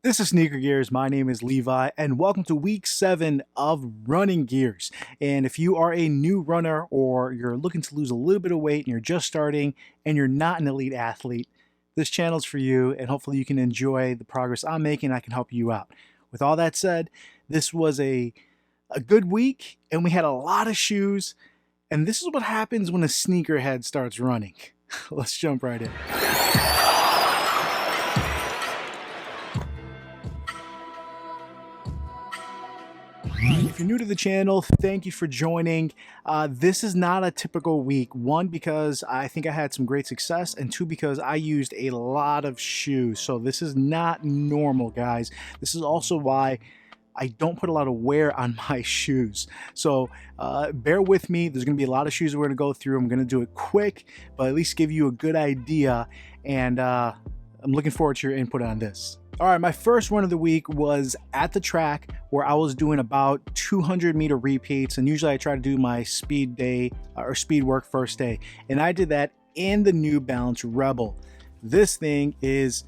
This is Sneaker Gearz. My name is Levi, and welcome to week 7 of running Gearz. And if you are a new runner or you're looking to lose a little bit of weight and you're just starting and you're not an elite athlete, this channel is for you, and hopefully you can enjoy the progress I'm making and I can help you out. With all that said, this was a good week, and we had a lot of shoes, and this is what happens when a sneakerhead starts running. Let's jump right in. If you're new to the channel, thank you for joining. This is not a typical week. One, because I think I had some great success, and two, because I used a lot of shoes. So this is not normal, guys. This is also why I don't put a lot of wear on my shoes. So bear with me. There's going to be a lot of shoes we're going to go through. I'm going to do it quick, but at least give you a good idea. And I'm looking forward to your input on this. All right, my first run of the week was at the track where I was doing about 200-meter repeats, and usually I try to do my speed day or speed work first day, and I did that in the New Balance Rebel. This thing is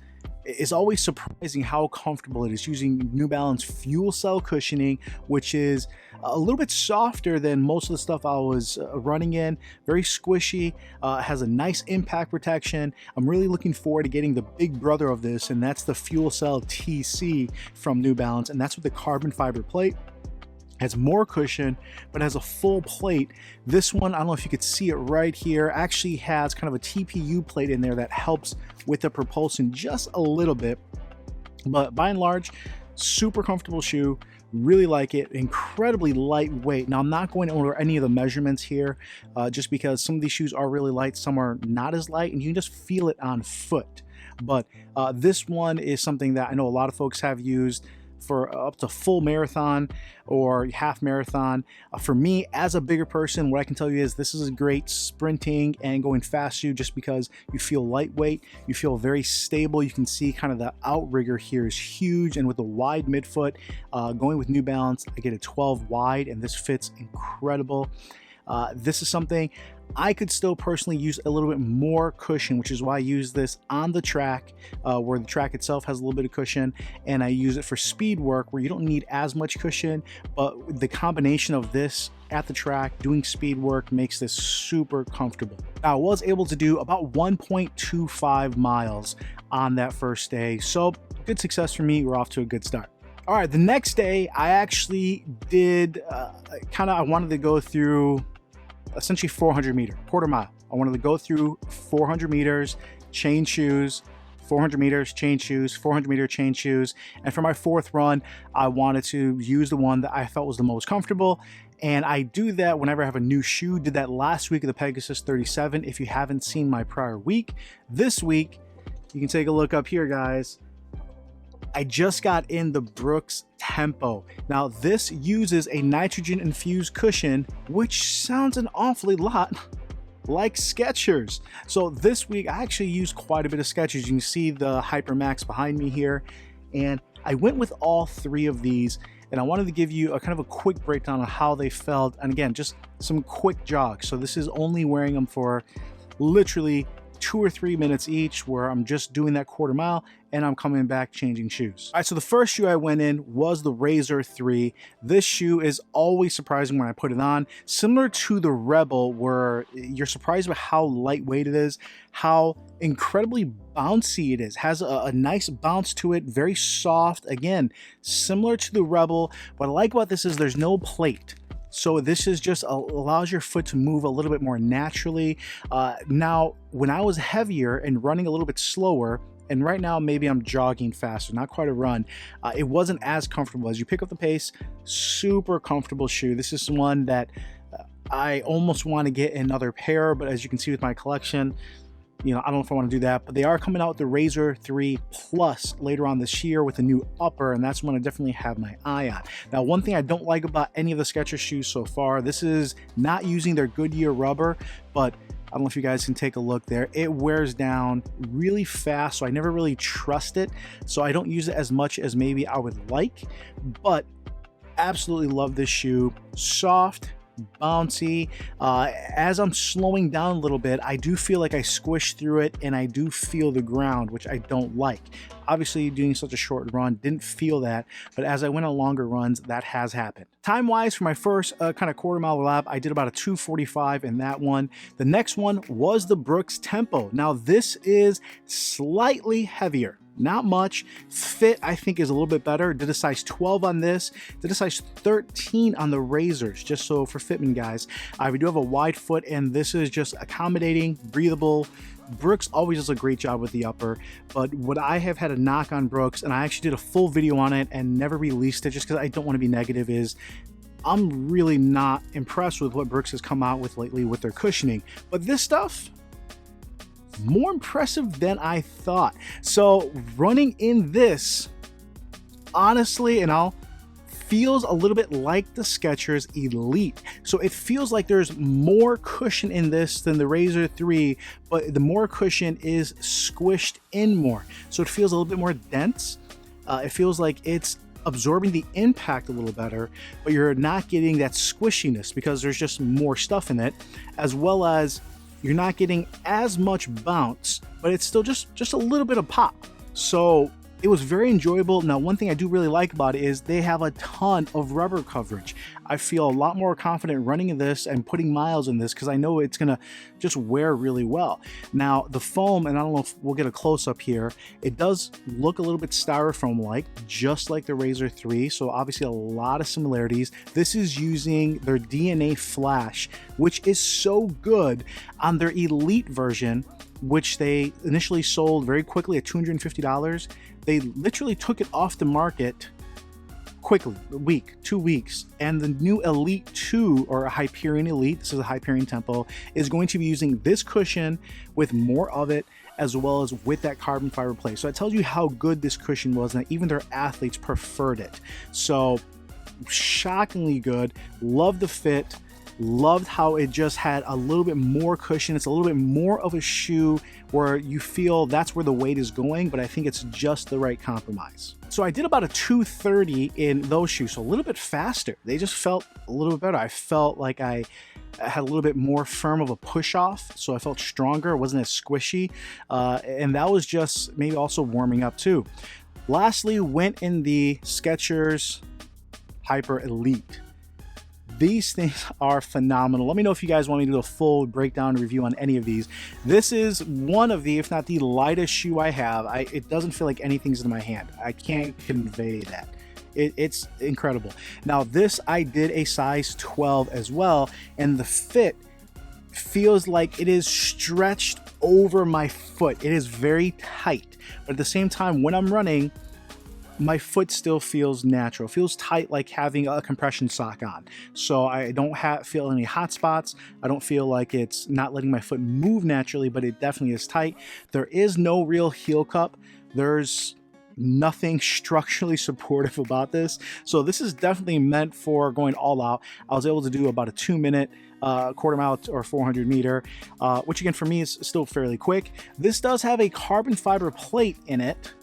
always surprising how comfortable it is, using New Balance fuel cell cushioning, which is a little bit softer than most of the stuff I was running in. Very squishy, has a nice impact protection. I'm really looking forward to getting the big brother of this, and that's the Fuel Cell TC from New Balance, and that's with the carbon fiber plate. Has more cushion, but has a full plate. This one, I don't know if you could see it right here, actually has kind of a TPU plate in there that helps with the propulsion just a little bit. But by and large, super comfortable shoe. Really like it. Incredibly lightweight. Now, I'm not going over any of the measurements here, just because some of these shoes are really light, some are not as light, and you can just feel it on foot. But this one is something that I know a lot of folks have used for up to full marathon or half marathon. For me, as a bigger person, what I can tell you is this is a great sprinting and going fast shoe, just because you feel lightweight, you feel very stable. You can see kind of the outrigger here is huge, and with the wide midfoot, going with New Balance, I get a 12 wide, and this fits incredible. This is something I could still personally use a little bit more cushion, which is why I use this on the track, where the track itself has a little bit of cushion, and I use it for speed work where you don't need as much cushion, but the combination of this at the track doing speed work makes this super comfortable. Now, I was able to do about 1.25 miles on that first day, so good success for me. We're off to a good start. All right, the next day I actually did I wanted to go through essentially 400 meter, quarter mile. I wanted to go through 400 meters, change shoes, 400 meters, change shoes, 400 meter, change shoes. And for my fourth run, I wanted to use the one that I felt was the most comfortable. And I do that whenever I have a new shoe. Did that last week of the Pegasus 37. If you haven't seen my prior week, this week, you can take a look up here, guys. I just got in the Brooks Tempo. Now, this uses a nitrogen infused cushion, which sounds an awfully lot like Skechers. So this week I actually used quite a bit of Skechers. You can see the Hypermax behind me here, and I went with all three of these, and I wanted to give you a kind of a quick breakdown on how they felt, and again, just some quick jogs. So this is only wearing them for literally 2 or 3 minutes each, where I'm just doing that quarter mile and I'm coming back changing shoes. All right, so the first shoe I went in was the Razor 3. This shoe is always surprising when I put it on. Similar to the Rebel, where you're surprised by how lightweight it is, how incredibly bouncy it is. Has a nice bounce to it, very soft. Again, similar to the Rebel. What I like about this is there's no plate. So this is just allows your foot to move a little bit more naturally. Now, when I was heavier and running a little bit slower, and right now maybe I'm jogging faster, not quite a run, it wasn't as comfortable. As you pick up the pace, super comfortable shoe. This is one that I almost want to get another pair, but as you can see with my collection, I don't know if I want to do that, but they are coming out with the Razor 3 Plus later on this year with a new upper, and that's one I definitely have my eye on. Now, one thing I don't like about any of the Skechers shoes so far, this is not using their Goodyear rubber, but I don't know if you guys can take a look there. It wears down really fast, so I never really trust it, so I don't use it as much as maybe I would like, but absolutely love this shoe. Soft, bouncy. As I'm slowing down a little bit, I do feel like I squish through it and I do feel the ground, which I don't like. Obviously, doing such a short run, didn't feel that, but as I went on longer runs, that has happened. Time-wise, for my first kind of quarter mile lap, I did about a 2:45 in that one. The next one was the Brooks Tempo. Now, this is slightly heavier. Not much. Fit, I think, is a little bit better. Did a size 12 on this. Did a size 13 on the Razors, just so for Fitman guys. We do have a wide foot, and this is just accommodating, breathable. Brooks always does a great job with the upper, but what I have had a knock on Brooks, and I actually did a full video on it and never released it just because I don't want to be negative, is I'm really not impressed with what Brooks has come out with lately with their cushioning. But this stuff, more impressive than I thought. So running in this, honestly, and I'll feels a little bit like the Skechers Elite. So it feels like there's more cushion in this than the Razor 3, but the more cushion is squished in more. So it feels a little bit more dense. It feels like it's absorbing the impact a little better, but you're not getting that squishiness because there's just more stuff in it, as well as you're not getting as much bounce, but it's still just a little bit of pop. So it was very enjoyable. Now, one thing I do really like about it is they have a ton of rubber coverage. I feel a lot more confident running in this and putting miles in this because I know it's gonna just wear really well. Now, the foam, and I don't know if we'll get a close-up here, it does look a little bit styrofoam-like, just like the Razor 3, so obviously a lot of similarities. This is using their DNA Flash, which is so good on their Elite version, which they initially sold very quickly at $250. They literally took it off the market quickly, a week, 2 weeks, and the new Elite 2, or a Hyperion Elite, this is a Hyperion Tempo, is going to be using this cushion with more of it, as well as with that carbon fiber plate. So it tells you how good this cushion was, and that even their athletes preferred it. So shockingly good. Love the fit. Loved how it just had a little bit more cushion. It's a little bit more of a shoe where you feel that's where the weight is going, but I think it's just the right compromise. So I did about a 2:30 in those shoes, so a little bit faster. They just felt a little bit better. I felt like I had a little bit more firm of a push off, so I felt stronger. It wasn't as squishy, and that was just maybe also warming up too. Lastly, went in the Skechers Hyper Elite. These things are phenomenal. Let me know if you guys want me to do a full breakdown review on any of these. This is one of the, if not the lightest shoe I have. It doesn't feel like anything's in my hand. I can't convey that. It's incredible. Now this, I did a size 12 as well, and the fit feels like it is stretched over my foot. It is very tight, but at the same time, when I'm running, my foot still feels natural. It feels tight, like having a compression sock on. So I don't feel any hot spots. I don't feel like it's not letting my foot move naturally, but it definitely is tight. There is no real heel cup. There's nothing structurally supportive about this. So this is definitely meant for going all out. I was able to do about a 2-minute quarter mile or 400 meter, which again for me is still fairly quick. This does have a carbon fiber plate in it,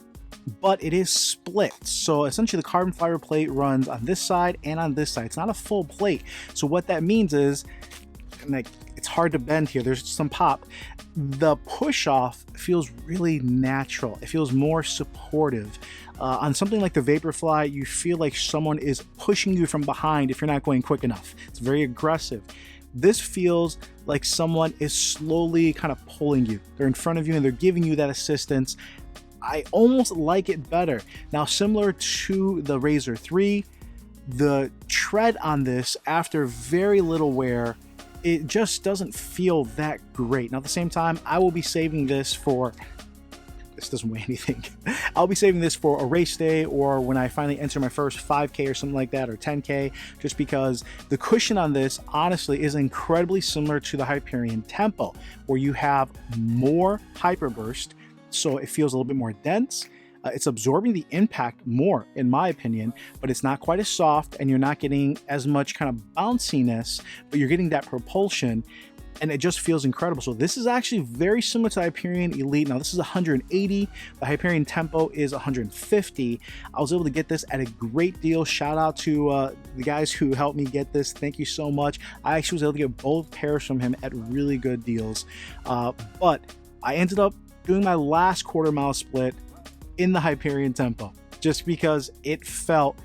but it is split. So essentially the carbon fiber plate runs on this side and on this side. It's not a full plate. So what that means is, like, it's hard to bend here. There's some pop. The push off feels really natural. It feels more supportive. On something like the Vaporfly, you feel like someone is pushing you from behind if you're not going quick enough. It's very aggressive. This feels like someone is slowly kind of pulling you. They're in front of you and they're giving you that assistance. I almost like it better. Now, similar to the Razor 3, the tread on this, after very little wear, it just doesn't feel that great. Now, at the same time, I will be saving this for, this doesn't weigh anything. I'll be saving this for a race day or when I finally enter my first 5K or something like that, or 10K, just because the cushion on this, honestly, is incredibly similar to the Hyperion Tempo, where you have more hyperburst. So it feels a little bit more dense. It's absorbing the impact more, in my opinion, but it's not quite as soft, and you're not getting as much kind of bounciness, but you're getting that propulsion. and it just feels incredible. So this is actually very similar to Hyperion Elite. Now this is 180, the Hyperion Tempo is 150. I was able to get this at a great deal. Shout out to the guys who helped me get this. Thank you so much. I actually was able to get both pairs from him at really good deals. But I ended up doing my last quarter mile split in the Hyperion Tempo, just because it felt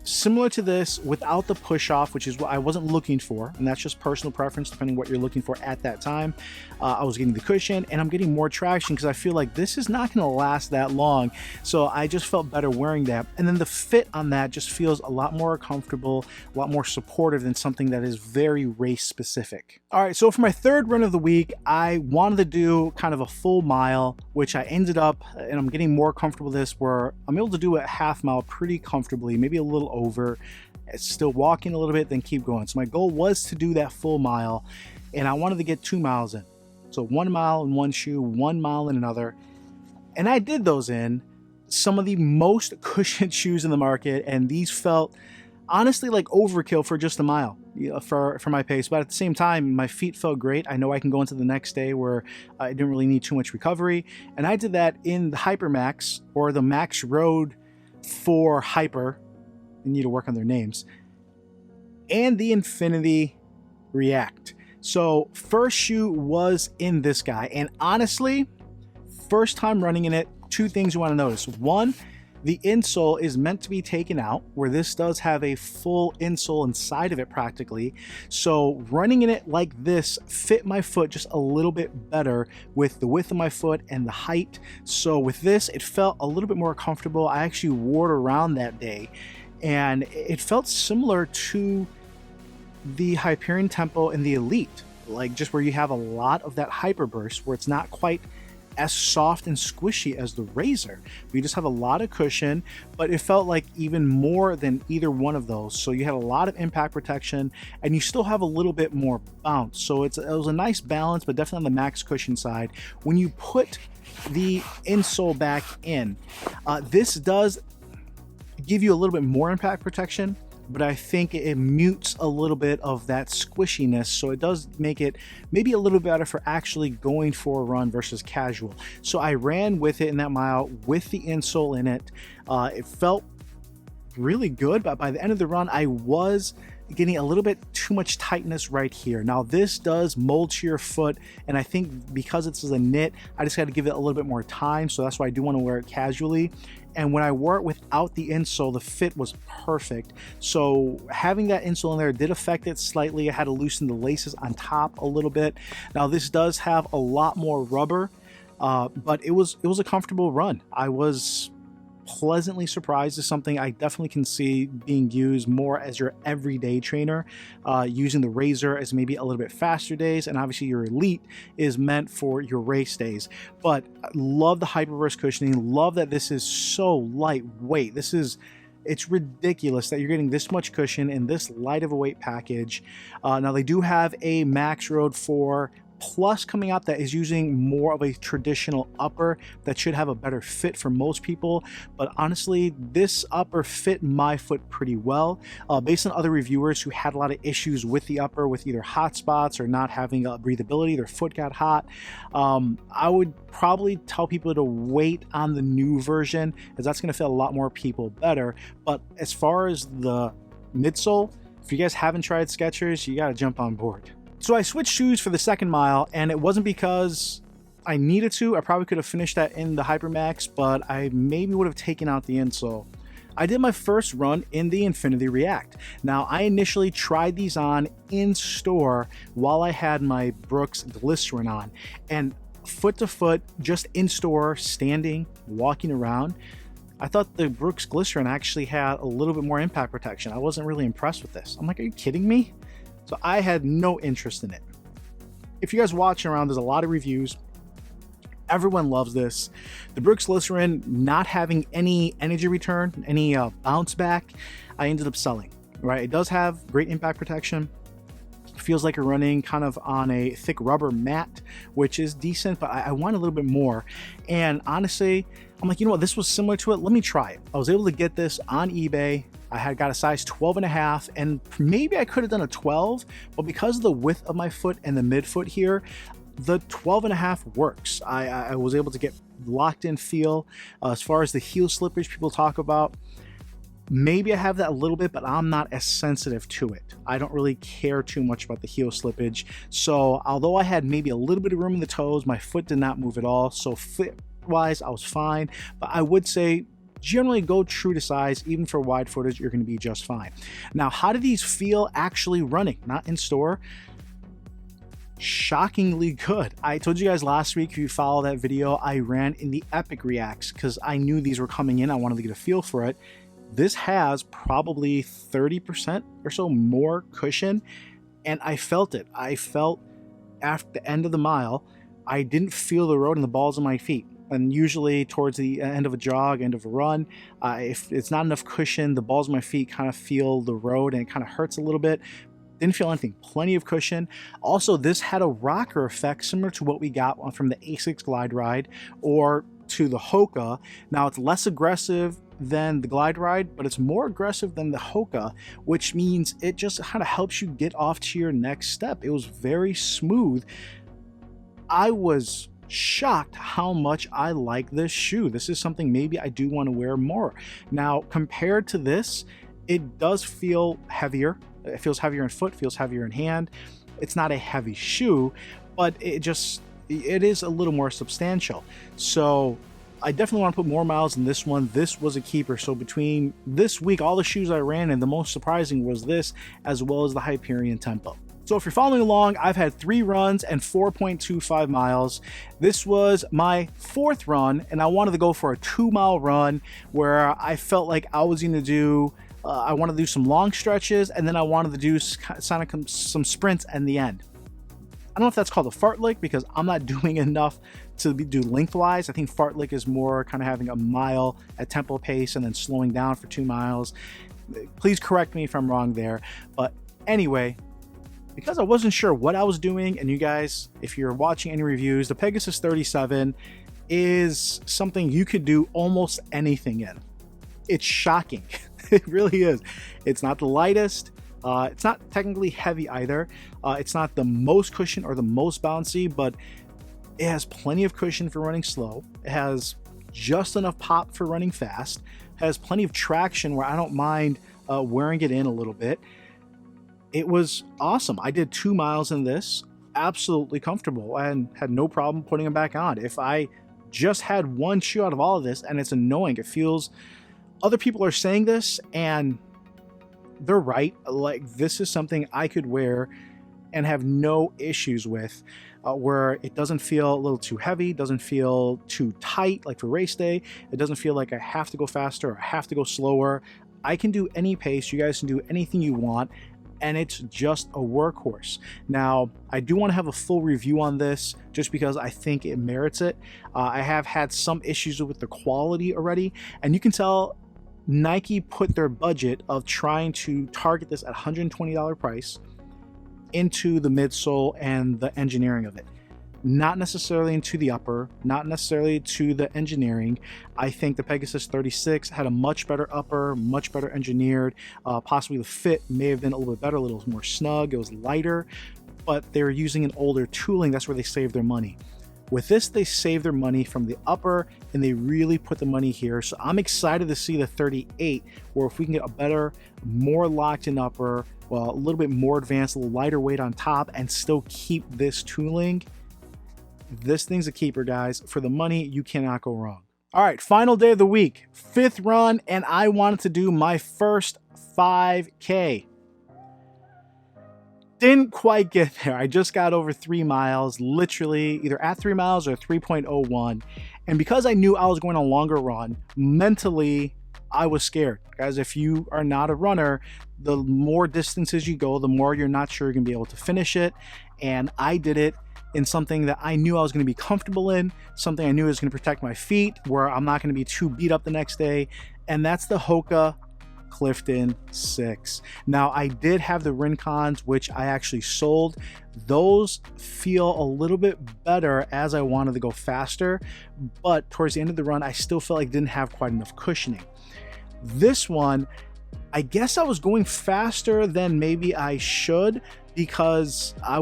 similar to this without the push off, which is what I wasn't looking for, and that's just personal preference depending what you're looking for at that time. I was getting the cushion and I'm getting more traction because I feel like this is not going to last that long, so I just felt better wearing that. And then the fit on that just feels a lot more comfortable, a lot more supportive than something that is very race specific. All right, so for my third run of the week, I wanted to do kind of a full mile, which I ended up, and I'm getting more comfortable with this, where I'm able to do a half mile pretty comfortably, maybe a little over, still walking a little bit, then keep going. So my goal was to do that full mile, and I wanted to get 2 miles in. So 1 mile in one shoe, 1 mile in another. And I did those in some of the most cushioned shoes in the market, and these felt honestly like overkill for just a mile, you know, for my pace. But at the same time, my feet felt great. I know I can go into the next day where I didn't really need too much recovery. And I did that in the Hypermax, or the Max Road for Hyper. They need to work on their names, and the Infinity React. So first shoe was in this guy, and honestly, first time running in it, 2 things you want to notice. One, the insole is meant to be taken out, where this does have a full insole inside of it practically. So running in it like this fit my foot just a little bit better with the width of my foot and the height. So with this, it felt a little bit more comfortable. I actually wore it around that day, and it felt similar to the Hyperion Tempo and the Elite, like just where you have a lot of that hyper burst, where it's not quite as soft and squishy as the Razor. We just have a lot of cushion, but it felt like even more than either one of those. So you had a lot of impact protection, and you still have a little bit more bounce. So it was a nice balance, but definitely on the max cushion side. When you put the insole back in, this does give you a little bit more impact protection, but I think it mutes a little bit of that squishiness, so it does make it maybe a little better for actually going for a run versus casual. So I ran with it in that mile with the insole in it. It felt really good, but by the end of the run, I was getting a little bit too much tightness right here. Now this does mold to your foot, and I think because it's a knit, I just got to give it a little bit more time, so that's why I do want to wear it casually. And when I wore it without the insole, the fit was perfect. So having that insole in there did affect it slightly. I had to loosen the laces on top a little bit. Now this does have a lot more rubber, but it was a comfortable run. I was pleasantly surprised. Is something I definitely can see being used more as your everyday trainer, using the Razor as maybe a little bit faster days, and obviously your Elite is meant for your race days. But I love the Hyperburst cushioning, love that this is so lightweight. It's ridiculous that you're getting this much cushion in this light of a weight package. Now they do have a Max Road 4 Plus coming out that is using more of a traditional upper that should have a better fit for most people, but honestly this upper fit my foot pretty well. Based on other reviewers who had a lot of issues with the upper, with either hot spots or not having breathability, their foot got hot, I would probably tell people to wait on the new version, as that's going to fit a lot more people better. But as far as the midsole, if you guys haven't tried Skechers, you got to jump on board. So I switched shoes for the second mile, and it wasn't because I needed to. I probably could have finished that in the Hypermax, but I maybe would have taken out the insole. I did my first run in the Infinity React. Now, I initially tried these on in store while I had my Brooks Glycerin on, and foot to foot, just in store, standing, walking around, I thought the Brooks Glycerin actually had a little bit more impact protection. I wasn't really impressed with this. I'm like, are you kidding me? So I had no interest in it. If you guys watching around, there's a lot of reviews. Everyone loves this. The Brooks Glycerin not having any energy return, any bounce back, I ended up selling, right? It does have great impact protection, Feels like you're running kind of on a thick rubber mat, which is decent, but I want a little bit more. And honestly, I'm like, you know what, this was similar to it. Let me try it. I was able to get this on eBay. I had got a size 12.5, and maybe I could have done a 12, but because of the width of my foot and the midfoot here, the 12.5 works. I was able to get locked in feel. As far as the heel slippage people talk about, maybe I have that a little bit, but I'm not as sensitive to it. I don't really care too much about the heel slippage. So although I had maybe a little bit of room in the toes, my foot did not move at all. So fit wise, I was fine. But I would say generally go true to size. Even for wide footage, you're going to be just fine. Now, how do these feel actually running? Not in store. Shockingly good. I told you guys last week, if you follow that video, I ran in the Epic Reacts because I knew these were coming in. I wanted to get a feel for it. This has probably 30% or so more cushion, and I felt it. I felt after the end of the mile, I didn't feel the road in the balls of my feet. And usually towards the end of a jog, end of a run, if it's not enough cushion, the balls of my feet kind of feel the road and it kind of hurts a little bit. Didn't feel anything. Plenty of cushion. Also, this had a rocker effect similar to what we got from the Asics Glide Ride or to the Hoka. Now, it's less aggressive than the Glide Ride, but it's more aggressive than the Hoka, which means it just kind of helps you get off to your next step. It was very smooth. I was shocked how much I like this shoe. This is something maybe I do want to wear more. Now, compared to this, it does feel heavier. It feels heavier in foot, feels heavier in hand. It's not a heavy shoe, but it is a little more substantial. So I definitely want to put more miles in this one. This was a keeper. So between this week, all the shoes I ran in, the most surprising was this, as well as the Hyperion Tempo. So if you're following along, I've had 3 runs and 4.25 miles. This was my 4th run, and I wanted to go for a 2-mile run where I felt like I was going to do I wanted to do some long stretches, and then I wanted to do some sprints in the end. I don't know if that's called a fartlek because I'm not doing enough to do lengthwise. I think fartlek is more kind of having a mile at tempo pace and then slowing down for 2 miles. Please correct me if I'm wrong there. But anyway, because I wasn't sure what I was doing, and you guys, if you're watching any reviews, the Pegasus 37 is something you could do almost anything in. It's shocking. It really is. It's not the lightest. It's not technically heavy either. It's not the most cushion or the most bouncy, but it has plenty of cushion for running slow. It has just enough pop for running fast. It has plenty of traction where I don't mind wearing it in a little bit. It was awesome. I did 2 miles in this, absolutely comfortable, and had no problem putting them back on. If I just had one shoe out of all of this, and it's annoying, it feels... Other people are saying this, and they're right. Like, this is something I could wear and have no issues with, where it doesn't feel a little too heavy, doesn't feel too tight, like for race day. It doesn't feel like I have to go faster or I have to go slower. I can do any pace. You guys can do anything you want, and it's just a workhorse. Now, I do want to have a full review on this just because I think it merits it. I have had some issues with the quality already, and you can tell Nike put their budget of trying to target this at $120 price into the midsole and the engineering of it. Not necessarily into the upper, not necessarily to the engineering. I think the Pegasus 36 had a much better upper, much better engineered. Possibly the fit may have been a little bit better, a little more snug. It was lighter, but they were using an older tooling. That's where they saved their money. With this, they save their money from the upper, and they really put the money here. So I'm excited to see the 38, where if we can get a better, more locked in upper, well, a little bit more advanced, a little lighter weight on top, and still keep this tooling. This thing's a keeper, guys. For the money, you cannot go wrong. All right, final day of the week, 5th run, and I wanted to do my first 5K. Didn't quite get there. I just got over 3 miles, literally either at 3 miles or 3.01. And because I knew I was going on a longer run, mentally, I was scared. Guys, if you are not a runner, the more distances you go, the more you're not sure you're gonna be able to finish it. And I did it in something that I knew I was gonna be comfortable in, something I knew was gonna protect my feet, where I'm not gonna be too beat up the next day. And that's the Hoka Clifton 6. Now, I did have the Rincons, which I actually sold. Those feel a little bit better as I wanted to go faster, but towards the end of the run, I still felt like I didn't have quite enough cushioning. This one, I guess I was going faster than maybe I should, because I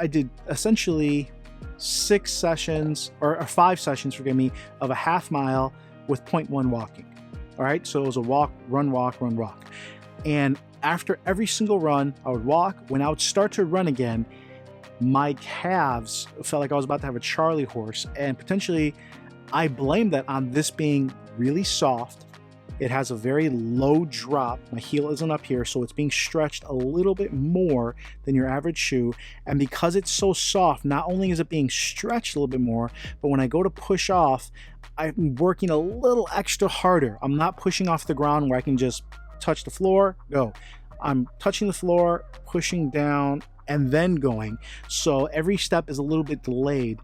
did essentially 6 sessions, or 5 sessions, forgive me, of a half mile with 0.1 walking. All right, so it was a walk, run, walk, run, walk. And after every single run, I would walk. When I would start to run again, my calves felt like I was about to have a Charlie horse, and potentially I blame that on this being really soft. It has a very low drop. My heel isn't up here, so it's being stretched a little bit more than your average shoe. And because it's so soft, not only is it being stretched a little bit more, but when I go to push off, I'm working a little extra harder. I'm not pushing off the ground where I can just touch the floor, go. I'm touching the floor, pushing down, and then going. So every step is a little bit delayed.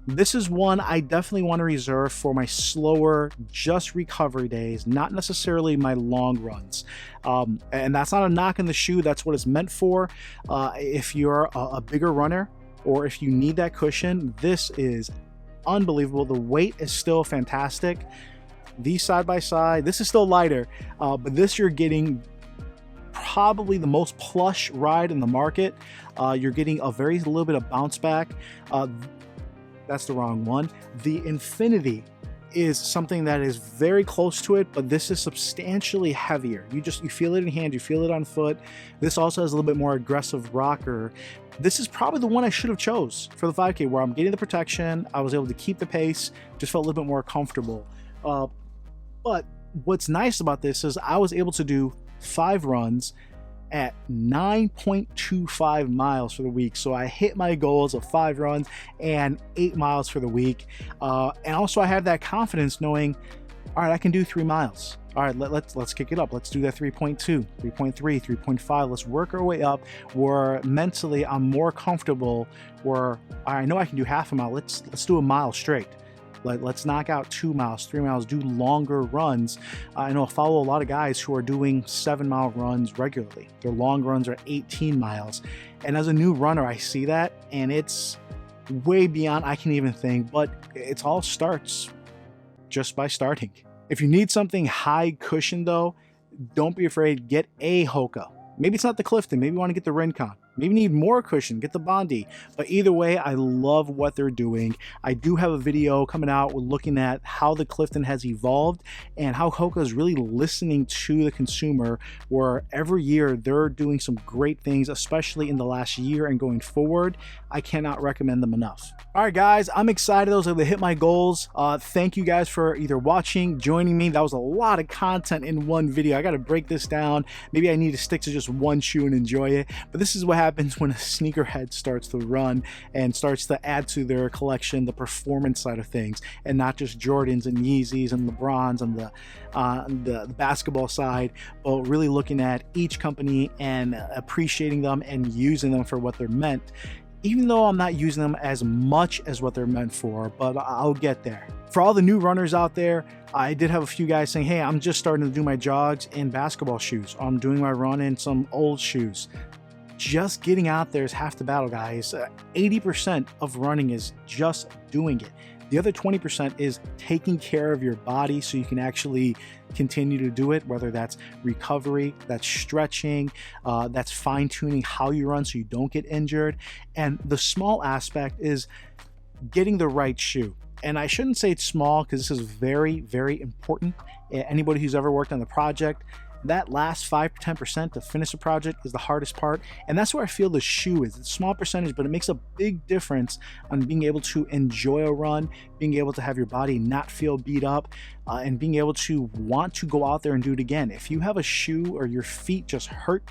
This is one I definitely want to reserve for my slower, just recovery days, not necessarily my long runs. And that's not a knock on the shoe. That's what it's meant for. If you're a bigger runner, or if you need that cushion, this is unbelievable. The weight is still fantastic. These side by side, this is still lighter, but this you're getting probably the most plush ride in the market. You're getting a very little bit of bounce back. That's the wrong one. The Infinity is something that is very close to it, but this is substantially heavier. You feel it in hand, you feel it on foot. This also has a little bit more aggressive rocker. This is probably the one I should have chose for the 5K, where I'm getting the protection, I was able to keep the pace, just felt a little bit more comfortable. But what's nice about this is I was able to do 5 runs at 9.25 miles for the week. So I hit my goals of 5 runs and 8 miles for the week. And also I have that confidence knowing, all right, I can do 3 miles. All right, let's kick it up. Let's do that 3.2, 3.3, 3.5. Let's work our way up where mentally I'm more comfortable, where I know I can do half a mile. Let's do a mile straight. Let's knock out 2 miles, 3 miles, do longer runs. I know I follow a lot of guys who are doing 7-mile runs regularly. Their long runs are 18 miles. And as a new runner, I see that, and it's way beyond I can even think, but it all starts just by starting. If you need something high cushion though, don't be afraid, get a Hoka. Maybe it's not the Clifton, maybe you want to get the Rincon. Maybe you need more cushion, get the Bondi. But either way, I love what they're doing. I do have a video coming out looking at how the Clifton has evolved and how Hoka is really listening to the consumer, where every year they're doing some great things, especially in the last year and going forward. I cannot recommend them enough. All right, guys, I'm excited. I was able to hit my goals. Thank you guys for either watching, joining me. That was a lot of content in one video. I got to break this down. Maybe I need to stick to just one shoe and enjoy it. But this is what happens when a sneakerhead starts to run and starts to add to their collection the performance side of things, and not just Jordans and Yeezys and LeBrons and the basketball side, but really looking at each company and appreciating them and using them for what they're meant. Even though I'm not using them as much as what they're meant for, but I'll get there. For all the new runners out there, I did have a few guys saying, hey, I'm just starting to do my jogs in basketball shoes. I'm doing my run in some old shoes. Just getting out there is half the battle, guys. 80% of running is just doing it. The other 20% is taking care of your body so you can actually continue to do it, whether that's recovery, that's stretching, that's fine-tuning how you run so you don't get injured. And the small aspect is getting the right shoe. And I shouldn't say it's small, because this is very, very important. Anybody who's ever worked on the project, that last 5 to 10% to finish a project is the hardest part. And that's where I feel the shoe is. It's a small percentage, but it makes a big difference on being able to enjoy a run, being able to have your body not feel beat up, and being able to want to go out there and do it again. If you have a shoe or your feet just hurt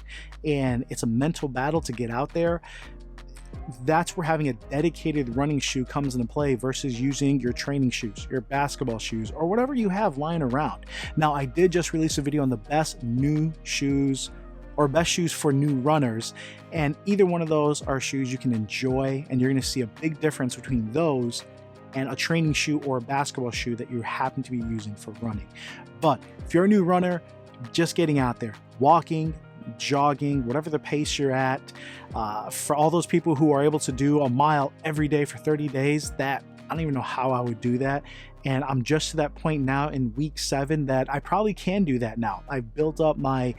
and it's a mental battle to get out there, that's where having a dedicated running shoe comes into play versus using your training shoes, your basketball shoes, or whatever you have lying around. Now, I did just release a video on the best new shoes or best shoes for new runners, and either one of those are shoes you can enjoy, and you're going to see a big difference between those and a training shoe or a basketball shoe that you happen to be using for running. But if you're a new runner, just getting out there, walking, jogging, whatever the pace you're at. For all those people who are able to do a mile every day for 30 days, that I don't even know how I would do that. And I'm just to that point now in week 7 that I probably can do that now. I've built up my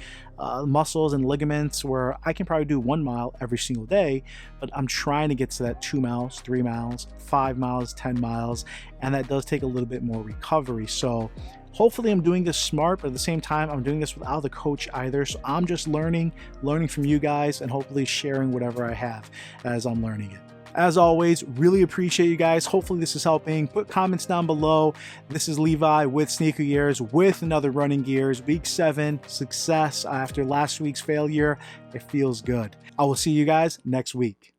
muscles and ligaments where I can probably do 1 mile every single day, but I'm trying to get to that 2 miles, 3 miles, 5 miles, 10 miles, and that does take a little bit more recovery. So hopefully I'm doing this smart, but at the same time, I'm doing this without the coach either. So I'm just learning from you guys, and hopefully sharing whatever I have as I'm learning it. As always, really appreciate you guys. Hopefully this is helping. Put comments down below. This is Levi with Gearz with another running Gearz. Week 7 success after last week's failure. It feels good. I will see you guys next week.